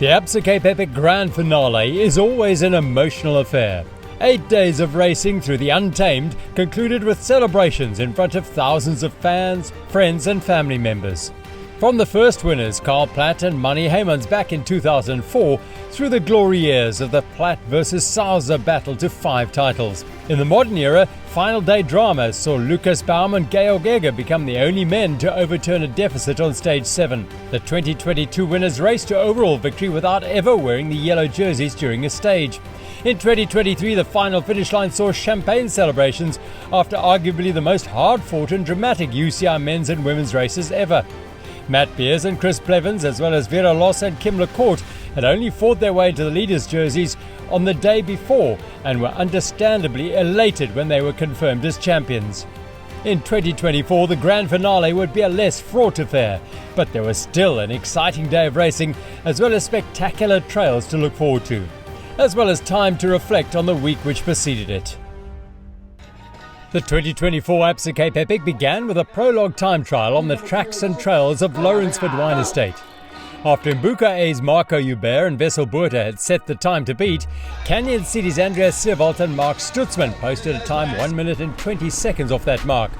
The Absa Cape Epic Grand Finale is always an emotional affair. 8 days of racing through the Untamed concluded with celebrations in front of thousands of fans, friends and family members. From the first winners, Carl Platt and Manny Heymans back in 2004, through the glory years of the Platt versus Sauser battle to 5 titles. In the modern era, final day drama saw Lucas Baum and Georg Egger become the only men to overturn a deficit on stage 7. The 2022 winners raced to overall victory without ever wearing the yellow jerseys during a stage. In 2023, the final finish line saw champagne celebrations after arguably the most hard-fought and dramatic UCI men's and women's races ever. Matt Beers and Chris Blevins, as well as Vera Loss and Kim LaCourte, had only fought their way to the leaders' jerseys on the day before and were understandably elated when they were confirmed as champions. In 2024, the grand finale would be a less fraught affair, but there was still an exciting day of racing, as well as spectacular trails to look forward to, as well as time to reflect on the week which preceded it. The 2024 Absa Cape Epic began with a prologue time trial on the tracks and trails of Lawrenceford Wine Estate. After Mbuka A's Marco Hubert and Wessel Botha had set the time to beat, Canyon City's Andreas Seewald and Mark Stutzman posted a time 1 minute and 20 seconds off that mark.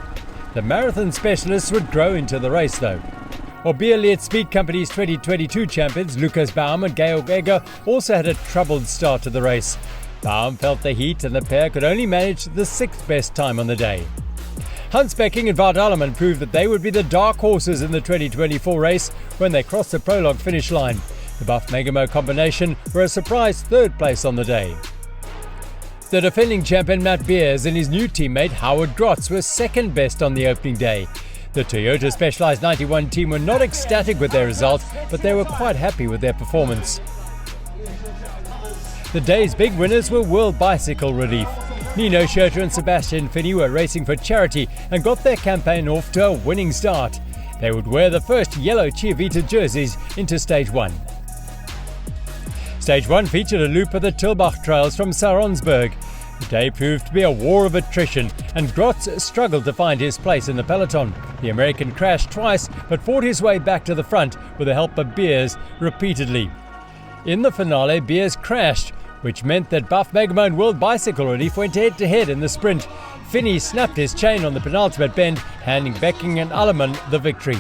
The marathon specialists would grow into the race though. Obeerleert Speed Company's 2022 champions Lucas Baum and Georg Egger also had a troubled start to the race. Baum felt the heat and the pair could only manage the 6th best time on the day. Hans Becking and Wout Alleman proved that they would be the dark horses in the 2024 race when they crossed the prologue finish line. The Buff Megamo combination were a surprise 3rd place on the day. The defending champion Matt Beers and his new teammate Howard Grotts were 2nd best on the opening day. The Toyota-Specialized-NinetyOne team were not ecstatic with their result, but they were quite happy with their performance. The day's big winners were World Bicycle Relief. Nino Schurter and Sebastian Finney were racing for charity and got their campaign off to a winning start. They would wear the first yellow Chiavita jerseys into Stage 1. Stage 1 featured a loop of the Tilbach trails from Saronsburg. The day proved to be a war of attrition, and Grotts struggled to find his place in the peloton. The American crashed twice, but fought his way back to the front with the help of Beers repeatedly. In the finale, Beers crashed, which meant that Buff Megamo and World Bicycle Relief went head-to-head in the sprint. Finney snapped his chain on the penultimate bend, handing Becking and Alleman the victory.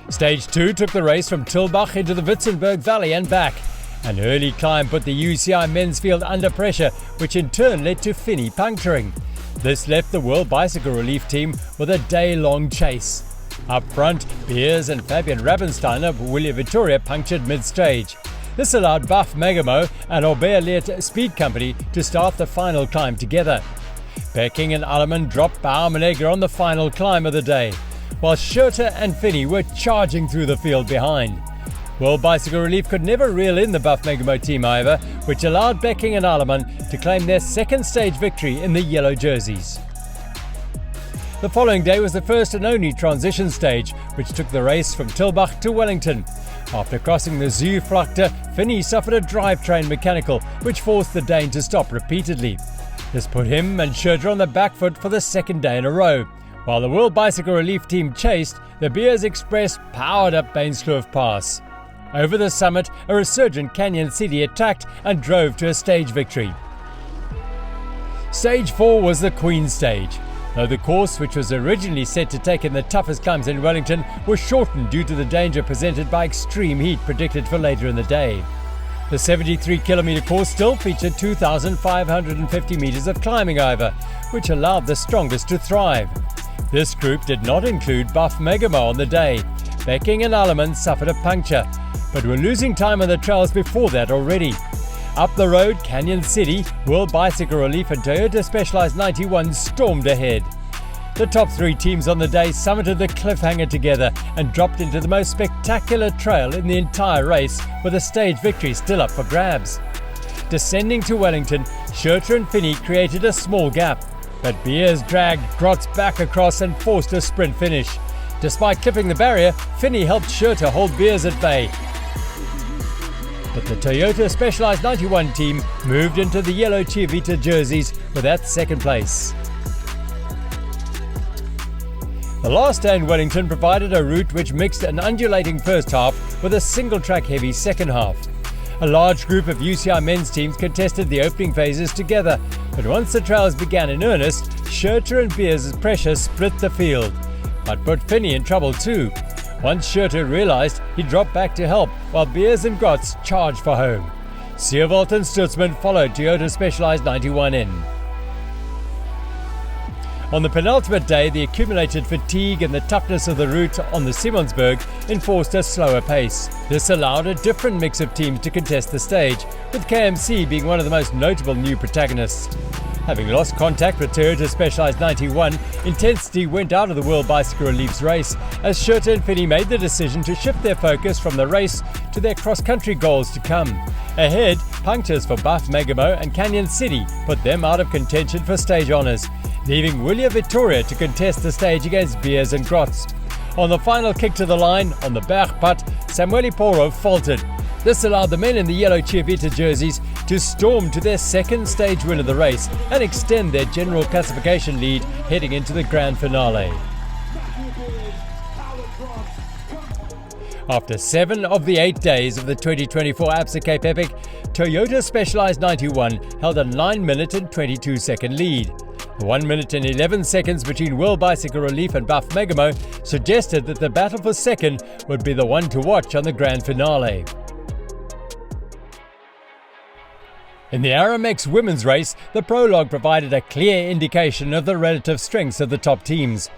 Stage 2 took the race from Tilbach into the Witzenberg Valley and back. An early climb put the UCI men's field under pressure, which in turn led to Finney puncturing. This left the World Bicycle Relief team with a day-long chase. Up front, Beers and Fabian Rabensteiner of Willia Vittoria punctured mid-stage. This allowed Buff Megamo and Obeerleert Speed Company to start the final climb together. Becking and Alleman dropped Baum and Egger on the final climb of the day, while Schurter and Finney were charging through the field behind. World Bicycle Relief could never reel in the Buff Megamo team, however, which allowed Becking and Alleman to claim their 2nd stage victory in the yellow jerseys. The following day was the first and only transition stage, which took the race from Tilbach to Wellington. After crossing the Zuurvlakte, Finney suffered a drivetrain mechanical, which forced the Dane to stop repeatedly. This put him and Schurter on the back foot for the 2nd day in a row. While the World Bicycle Relief team chased, the Beers Express powered up Bainskloof Pass. Over the summit, a resurgent Canyon City attacked and drove to a stage victory. Stage 4 was the Queen stage. Though the course, which was originally set to take in the toughest climbs in Wellington, was shortened due to the danger presented by extreme heat predicted for later in the day. The 73-kilometre course still featured 2,550 metres of climbing, however, which allowed the strongest to thrive. This group did not include Buff Megamo on the day. Becking and Alleman suffered a puncture, but were losing time on the trails before that already. Up the road, Canyon City, World Bicycle Relief and Toyota-Specialized-NinetyOne stormed ahead. The top 3 teams on the day summited the cliffhanger together and dropped into the most spectacular trail in the entire race, with a stage victory still up for grabs. Descending to Wellington, Schurter and Finney created a small gap, but Beers dragged Grotts back across and forced a sprint finish. Despite clipping the barrier, Finney helped Schurter hold Beers at bay. But the Toyota-Specialized-NinetyOne team moved into the yellow Chiavita jerseys with that 2nd place. The last day in Wellington provided a route which mixed an undulating first half with a single-track heavy second half. A large group of UCI men's teams contested the opening phases together, but once the trails began in earnest, Schurter and Beers' pressure split the field, but put Finney in trouble too. Once Schurter realised, he dropped back to help, while Beers and Grotts charged for home. Seerwald and Stutzman followed Toyota-Specialized-NinetyOne in. On the penultimate day, the accumulated fatigue and the toughness of the route on the Simonsberg enforced a slower pace. This allowed a different mix of teams to contest the stage, with KMC being one of the most notable new protagonists. Having lost contact with Toyota-Specialized-NinetyOne, intensity went out of the World Bicycle Relief's race as Schurter and Finney made the decision to shift their focus from the race to their cross-country goals to come. Ahead, punctures for Buff Megamo and Canyon City put them out of contention for stage honours, leaving Willia Vittoria to contest the stage against Beers and Grotts. On the final kick to the line, on the Bergpad, Samueli Poro faltered. This allowed the men in the yellow Ciavita jerseys to storm to their second stage win of the race and extend their general classification lead heading into the grand finale. After 7 of the 8 days of the 2024 Absa Cape Epic, Toyota-Specialized-NinetyOne held a 9-minute and 22-second lead. The 1 minute and 11 seconds between World Bicycle Relief and Buff Megamo suggested that the battle for second would be the one to watch on the grand finale. In the Aramex women's race, the Prologue provided a clear indication of the relative strengths of the top teams.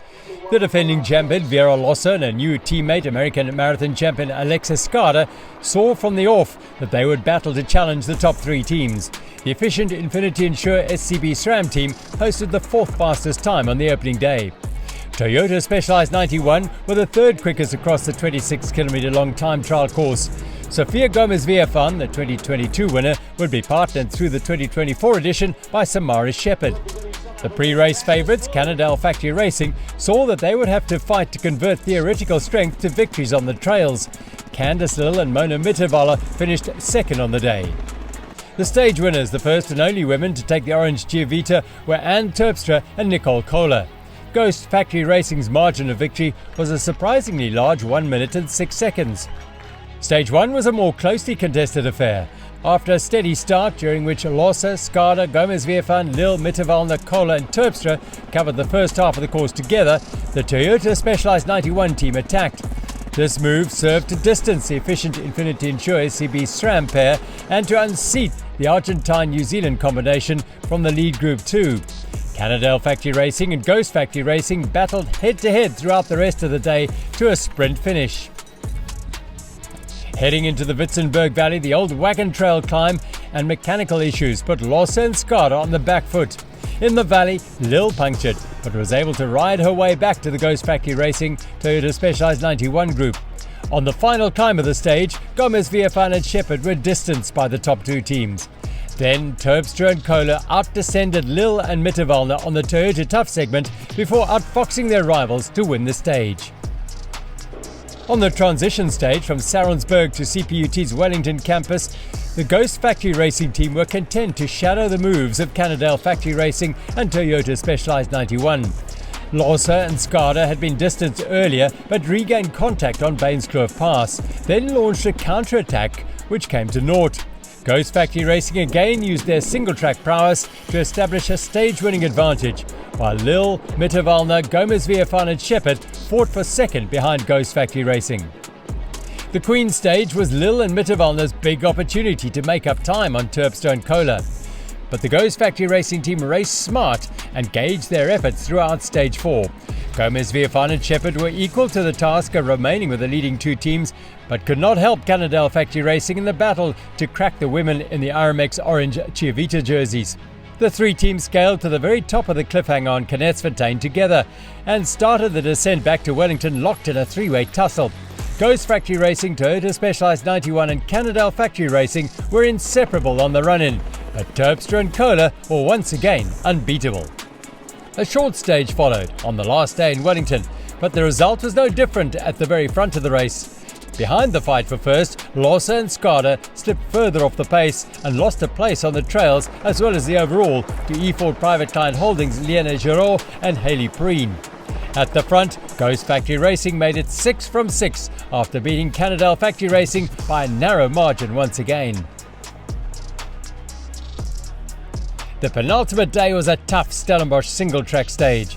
The defending champion Vera Lawson and new teammate American marathon champion Alexis Skada saw from the off that they would battle to challenge the top 3 teams. The efficient Infinity Insure SCB SRAM team posted the 4th fastest time on the opening day. Toyota-Specialized-NinetyOne were the 3rd quickest across the 26-kilometre long time trial course. Sofia Gomez-Villafañe, the 2022 winner, would be partnered through the 2024 edition by Samaris Shepherd. The pre-race favourites, Cannondale Factory Racing, saw that they would have to fight to convert theoretical strength to victories on the trails. Candice Lill and Mona Mitterweiler finished second on the day. The stage winners, the first and only women to take the orange Ciavita, were Anne Terspstra and Nicole Koller. Ghost Factory Racing's margin of victory was a surprisingly large 1 minute and 6 seconds. Stage 1 was a more closely contested affair. After a steady start during which Lossa, Skada, Gomez-Villafañe, Lill, Mitterweiler, Koller and Terpstra covered the first half of the course together, the Toyota-Specialized-NinetyOne team attacked. This move served to distance the efficient Infinity Insure SCB SRAM pair and to unseat the Argentine-New Zealand combination from the lead group 2. Cannondale Factory Racing and Ghost Factory Racing battled head-to-head throughout the rest of the day to a sprint finish. Heading into the Coetzenberg Valley, the old wagon trail climb and mechanical issues put Lossa and Skada on the back foot. In the valley, Lill punctured, but was able to ride her way back to the Ghost Factory Racing Toyota-Specialized-NinetyOne group. On the final climb of the stage, Gomez-Villafañe and Shepherd were distanced by the top 2 teams. Then Terpstra and Koller outdescended Lill and Mitterweiler on the Toyota Tough segment before outfoxing their rivals to win the stage. On the transition stage from Saronsburg to CPUT's Wellington campus, the Ghost Factory Racing team were content to shadow the moves of Cannondale Factory Racing and Toyota-Specialized-NinetyOne. Lossa and Skada had been distanced earlier but regained contact on Bainskloof Pass, then launched a counter-attack which came to naught. Ghost Factory Racing again used their single-track prowess to establish a stage-winning advantage, while Lill, Mitterweiler, Gomez-Villafañe and Shepherd fought for second behind Ghost Factory Racing. The Queen stage was Lill and Mitterweiler's big opportunity to make up time on Terpstra and Koller. But the Ghost Factory Racing team raced smart and gauged their efforts throughout Stage 4. Gomez-Villafañe and Shepherd were equal to the task of remaining with the leading 2 teams, but could not help Cannondale Factory Racing in the battle to crack the women in the Aramex orange Ciavita jerseys. The 3 teams scaled to the very top of the cliffhanger on Coetzenberg together and started the descent back to Wellington locked in a 3-way tussle. Ghost Factory Racing, Toyota-Specialized-NinetyOne and Cannondale Factory Racing were inseparable on the run-in, but Terpstra and Koller were once again unbeatable. A short stage followed on the last day in Wellington, but the result was no different at the very front of the race. Behind the fight for first, Lossa and Skada slipped further off the pace and lost a place on the trails as well as the overall to E-Ford Private Client Holdings' Liane Giraud and Hayley Preen. At the front, Ghost Factory Racing made it 6 from 6 after beating Cannondale Factory Racing by a narrow margin once again. The penultimate day was a tough Stellenbosch single-track stage.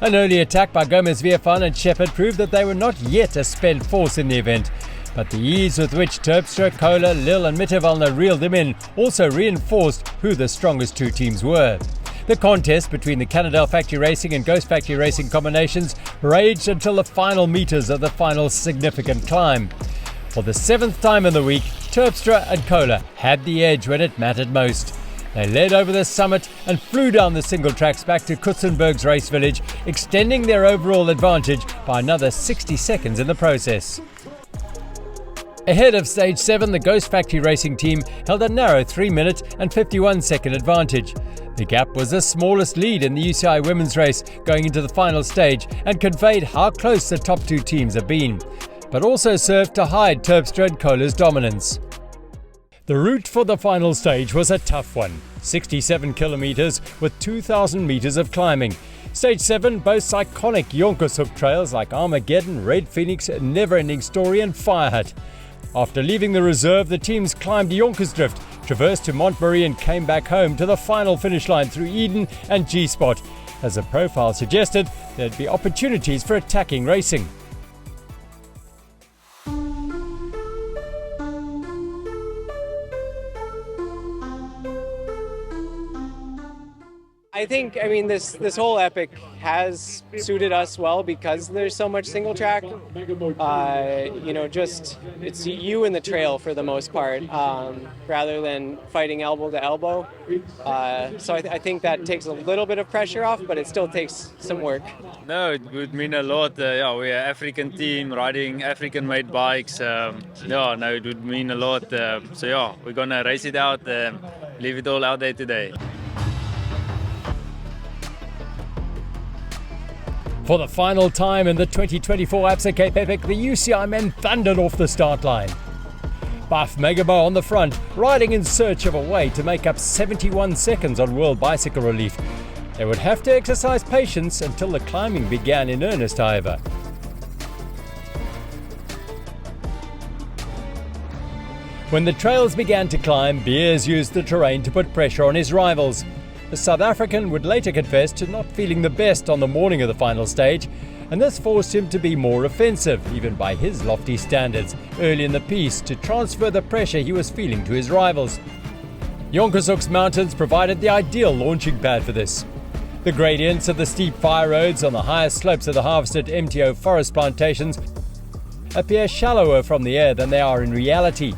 An early attack by Gomez Viefan and Shepherd proved that they were not yet a spent force in the event, but the ease with which Terspstra, Koller, Lille and Mitterwallner reeled them in also reinforced who the strongest two teams were. The contest between the Cannondale Factory Racing and Ghost Factory Racing combinations raged until the final metres of the final significant climb. For the 7th time in the week, Terspstra and Koller had the edge when it mattered most. They led over the summit and flew down the single tracks back to Coetzenberg's race village, extending their overall advantage by another 60 seconds in the process. Ahead of Stage 7, the Ghost Factory Racing team held a narrow 3-minute and 51-second advantage. The gap was the smallest lead in the UCI women's race going into the final stage and conveyed how close the top two teams have been, but also served to hide Terpstra and Koller's dominance. The route for the final stage was a tough one, 67 kilometres with 2,000 metres of climbing. Stage 7 boasts iconic Jonkershoek trails like Armageddon, Red Phoenix, Never-Ending Story and Firehut. After leaving the reserve, the teams climbed Jonkersdrift, traversed to Montmarie and came back home to the final finish line through Eden and G-Spot. As the profile suggested, there'd be opportunities for attacking racing. I think, this whole epic has suited us well because there's so much single track. It's you and the trail for the most part, rather than fighting elbow to elbow. So I think that takes a little bit of pressure off, but it still takes some work. No, it would mean a lot. We're an African team riding African-made bikes. It would mean a lot. We're gonna race it out, leave it all out there today. For the final time in the 2024 Absa Cape Epic, the UCI men thundered off the start line. Buff Megabo on the front, riding in search of a way to make up 71 seconds on World Bicycle Relief. They would have to exercise patience until the climbing began in earnest, however. When the trails began to climb, Beers used the terrain to put pressure on his rivals. The South African would later confess to not feeling the best on the morning of the final stage, and this forced him to be more offensive, even by his lofty standards, early in the piece to transfer the pressure he was feeling to his rivals. Jonkershoek's mountains provided the ideal launching pad for this. The gradients of the steep fire roads on the highest slopes of the harvested MTO forest plantations appear shallower from the air than they are in reality,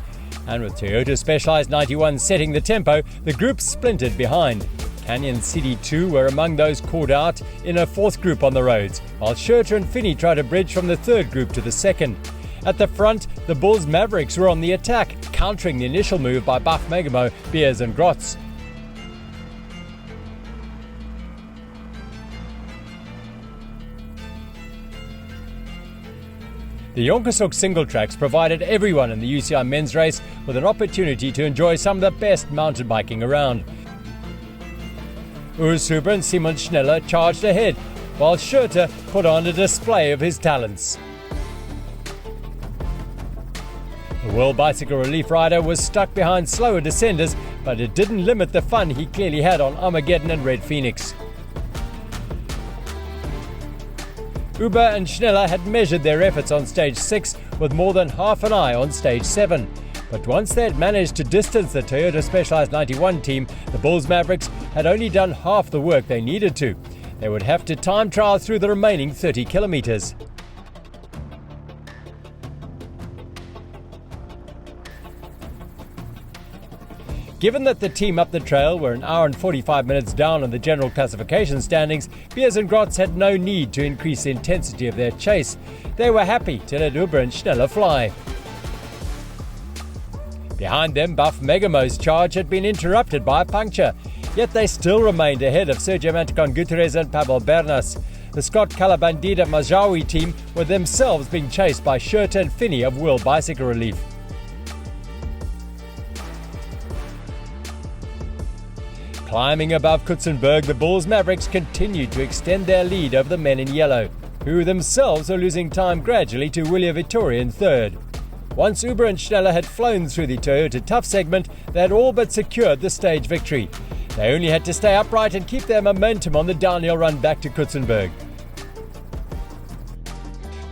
and with Toyota-Specialized-NinetyOne setting the tempo, the group splintered behind. Canyon CD2 were among those caught out in a fourth group on the roads, while Schurter and Finney tried to bridge from the third group to the second. At the front, the Bulls Mavericks were on the attack, countering the initial move by Buff Megamo, Beers and Grotts. The Jonkershoek single tracks provided everyone in the UCI men's race with an opportunity to enjoy some of the best mountain biking around. Urs Huber and Simon Schneller charged ahead, while Schurter put on a display of his talents. The World Bicycle Relief rider was stuck behind slower descenders, but it didn't limit the fun he clearly had on Armageddon and Red Phoenix. Huber and Schneller had measured their efforts on Stage 6 with more than half an eye on Stage 7. But once they had managed to distance the Toyota-Specialized-NinetyOne team, the Bulls Mavericks had only done half the work they needed to. They would have to time trial through the remaining 30 kilometres. Given that the team up the trail were an hour and 45 minutes down on the general classification standings, Beers and Grotts had no need to increase the intensity of their chase. They were happy to let Huber and Schneller fly. Behind them, Buff Megamo's charge had been interrupted by a puncture, yet they still remained ahead of Sergio Manticon Gutierrez and Pavel Bernas. The Scott Calabandida Majawi team were themselves being chased by Schurter and Finney of World Bicycle Relief. Climbing above Coetzenberg, the Bulls Mavericks continued to extend their lead over the men in yellow. who themselves are losing time gradually to Willia Vittoria in third. Once Uber and Schneller had flown through the Toyota Tough segment, they had all but secured the stage victory. They only had to stay upright and keep their momentum on the downhill run back to Coetzenberg.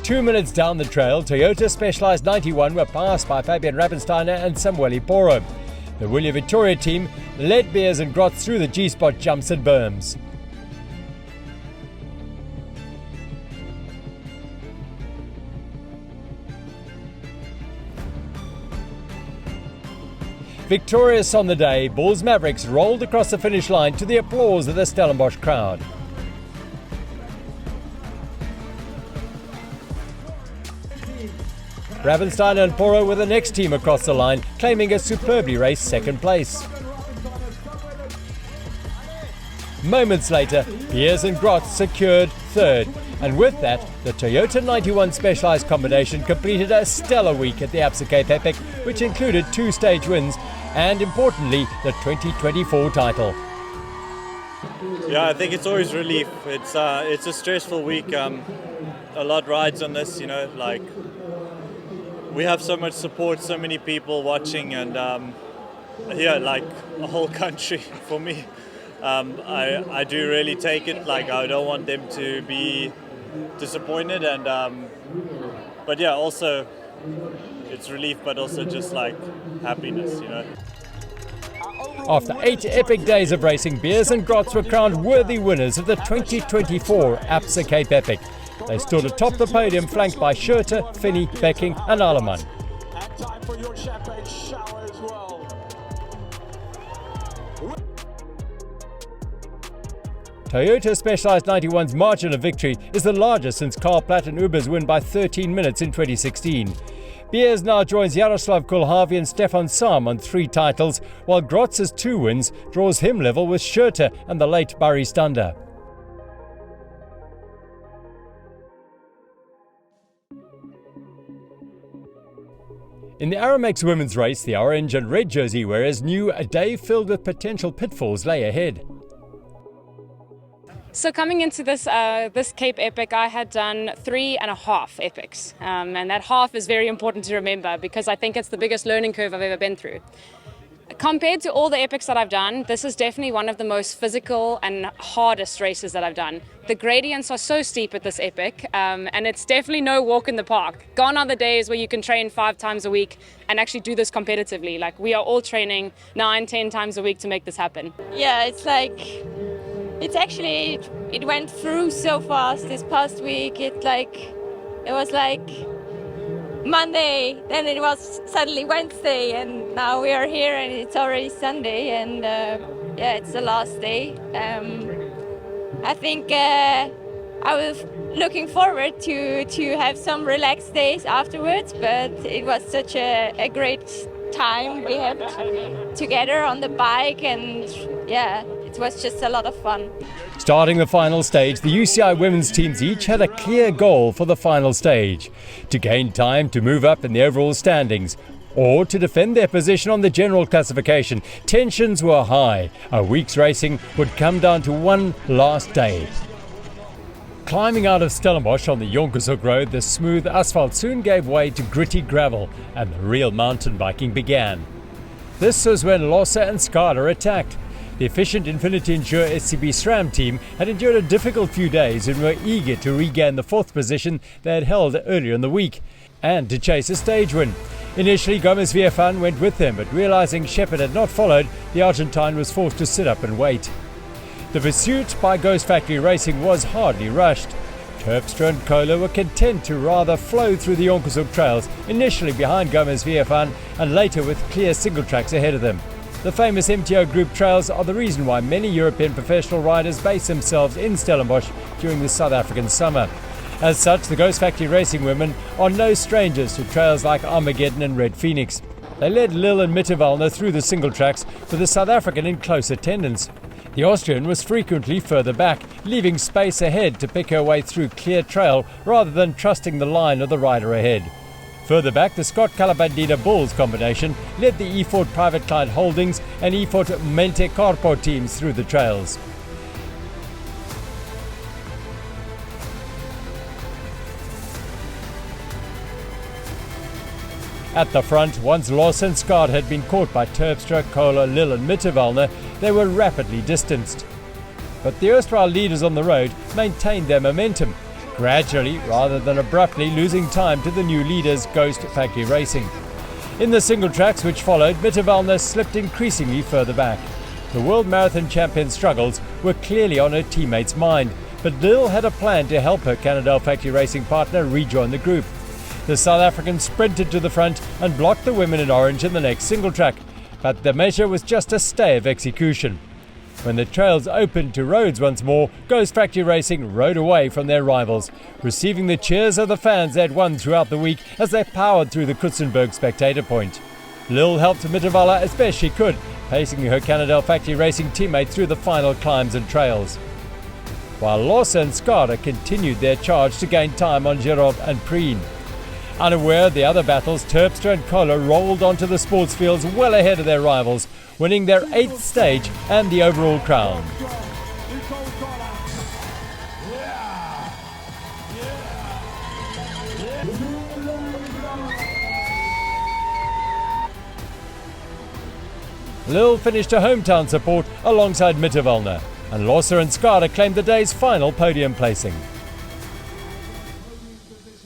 2 minutes down the trail, Toyota-Specialized-NinetyOne were passed by Fabian Rappensteiner and Samueli Poro. The Willia Vittoria team led Beers and Grotts through the G-spot jumps and berms. Victorious on the day, Bulls Mavericks rolled across the finish line to the applause of the Stellenbosch crowd. Rappensteiner and Poro were the next team across the line, claiming a superbly raced second place. Moments later, Beers and Grotts secured third, and with that, the Toyota-91 Specialized combination completed a stellar week at the Absa Cape Epic, which included 2 stage wins and, importantly, the 2024 title. Yeah, I think it's always relief. It's a stressful week. A lot rides on this, like we have so much support, so many people watching, and like a whole country for me. I do really take it. Like, I don't want them to be disappointed, and but yeah, also it's relief, but also just like happiness, After 8 epic days of racing, Beers and Grotts were crowned worthy winners of the 2024 Absa Cape Epic. They stood atop the podium, flanked by Schurter, Finney, Becking and Alleman. Toyota-Specialized-NinetyOne's margin of victory is the largest since Carl Platt and Uber's win by 13 minutes in 2016. Beers now joins Jaroslav Kulhavi and Stefan Sam on 3 titles, while Grotts' 2 wins draws him level with Schurter and the late Barry Stander. In the Aramex women's race, the orange and red jersey wearers knew a day filled with potential pitfalls lay ahead. So coming into this Cape Epic, I had done 3.5 epics, and that half is very important to remember because I think it's the biggest learning curve I've ever been through. Compared to all the epics that I've done, this is definitely one of the most physical and hardest races that I've done. The gradients are so steep at this epic, and it's definitely no walk in the park. Gone are the days where you can train 5 times a week and actually do this competitively. Like, we are all training 9-10 times a week to make this happen. Yeah, it went through so fast this past week. It was like Monday, then it was suddenly Wednesday, and now we are here and it's already Sunday, and it's the last day. I think I was looking forward to have some relaxed days afterwards, but it was such a great time we had together on the bike, and it was just a lot of fun. Starting the final stage, the UCI women's teams each had a clear goal for the final stage: to gain time to move up in the overall standings, or to defend their position on the general classification. Tensions were high. A week's racing would come down to one last day. Climbing out of Stellenbosch on the Jonkershoek Road, the smooth asphalt soon gave way to gritty gravel, and the real mountain biking began. This was when Lossa and Skada attacked. The efficient Infinity Insure SCB SRAM team had endured a difficult few days and were eager to regain the 4th position they had held earlier in the week, and to chase a stage win. Initially, Gomez Viefan went with them, but realizing Shepard had not followed, the Argentine was forced to sit up and wait. The pursuit by Ghost Factory Racing was hardly rushed. Terspstra and Koller were content to rather flow through the Jonkershoek trails, initially behind Gomez Viefan and later with clear single tracks ahead of them. The famous MTO Group trails are the reason why many European professional riders base themselves in Stellenbosch during the South African summer. As such, the Ghost Factory Racing women are no strangers to trails like Armageddon and Red Phoenix. They led Lille and Mitterwalner through the single tracks, with the South African in close attendance. The Austrian was frequently further back, leaving space ahead to pick her way through clear trail rather than trusting the line of the rider ahead. Further back, the Scott Calabandina Bulls combination led the E-Fort Private Client Holdings and E-Fort Mente Corpo teams through the trails. At the front, once Loss and Scott had been caught by Terspstra, Koller, Lil and Mitterwallner, they were rapidly distanced. But the erstwhile leaders on the road maintained their momentum, gradually rather than abruptly losing time to the new leaders, Ghost Factory Racing. In the single tracks which followed, Mitterwallner slipped increasingly further back. The World Marathon Champion's struggles were clearly on her teammates' mind, but Lil had a plan to help her Cannondale Factory Racing partner rejoin the group. The South African sprinted to the front and blocked the women in orange in the next single track, but the measure was just a stay of execution. When the trails opened to roads once more, Ghost Factory Racing rode away from their rivals, receiving the cheers of the fans they had won throughout the week as they powered through the Coetzenberg spectator point. Lil helped Mitterwallner as best she could, pacing her Cannondale Factory Racing teammate through the final climbs and trails. While Loss and Skada continued their charge to gain time on Girov and Preen. Unaware of the other battles, Terpstra and Koller rolled onto the sports fields well ahead of their rivals, winning their 8th stage and the overall crown. Lil finished her hometown support alongside Mitterwallner, and Losser and Skada claimed the day's final podium placing.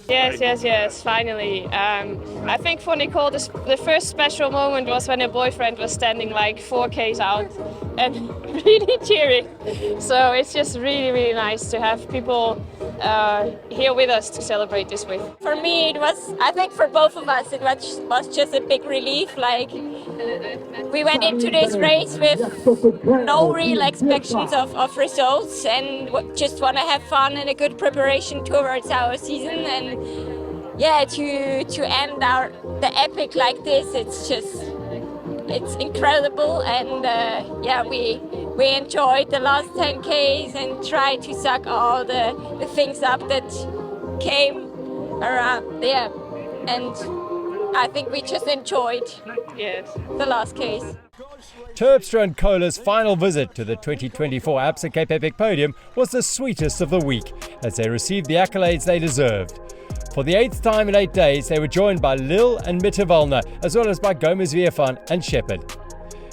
Yes, finally. I think for Nicole, the first special moment was when her boyfriend was standing like 4Ks out and really cheering. So it's just really, really nice to have people here with us to celebrate this with. For me, it was, I think for both of us, it was just a big relief. Like, we went into this race with no real expectations of results and just want to have fun and a good preparation towards our season. And yeah, to end the epic like this, it's incredible. And we enjoyed the last 10Ks and tried to suck all the things up that came around. Yeah, and I think we just enjoyed the last case. Terpstra and Koller's final visit to the 2024 Absa Cape Epic podium was the sweetest of the week, as they received the accolades they deserved. For the 8th time in 8 days, they were joined by Lil and Mitterwallner, as well as by Gomez Viefan and Shepherd.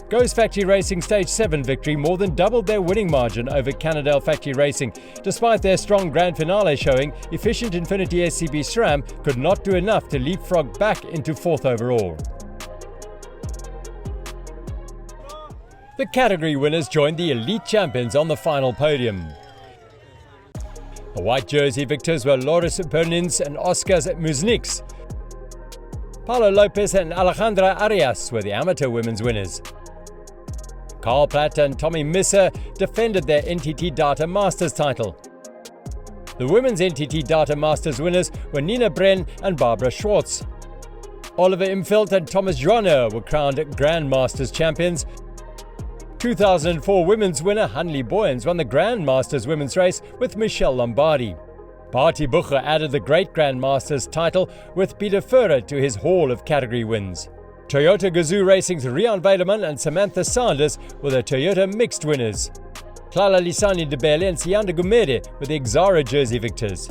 Ghost Factory Racing Stage 7 victory more than doubled their winning margin over Cannondale Factory Racing. Despite their strong grand finale showing, efficient Infinity SCB SRAM could not do enough to leapfrog back into 4th overall. The category winners joined the elite champions on the final podium. The white jersey victors were Loris Pernins and Oskars Muzniks. Paulo Lopez and Alejandra Arias were the amateur women's winners. Carl Platt and Tommy Misser defended their NTT Data Masters title. The women's NTT Data Masters winners were Nina Bren and Barbara Schwartz. Oliver Imfeld and Thomas Joanner were crowned Grand Masters champions. 2004 women's winner Hanley Boyens won the Grand Masters women's race with Michelle Lombardi. Barty Bucher added the Great Grand Masters title with Peter Furrer to his haul of category wins. Toyota Gazoo Racing's Rian Weideman and Samantha Sanders were the Toyota mixed winners. Clara Lisani Debele and Sianda Gumede were the Exara jersey victors.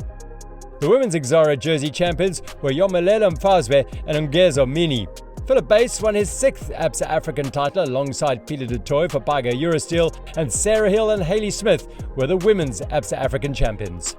The women's Exara jersey champions were Yomelela Mfazwe and Ungezo Mini. Philip Bass won his 6th Absa African title alongside Peter du Toit for Paga Eurosteel, and Sarah Hill and Hayley Smith were the women's Absa African champions.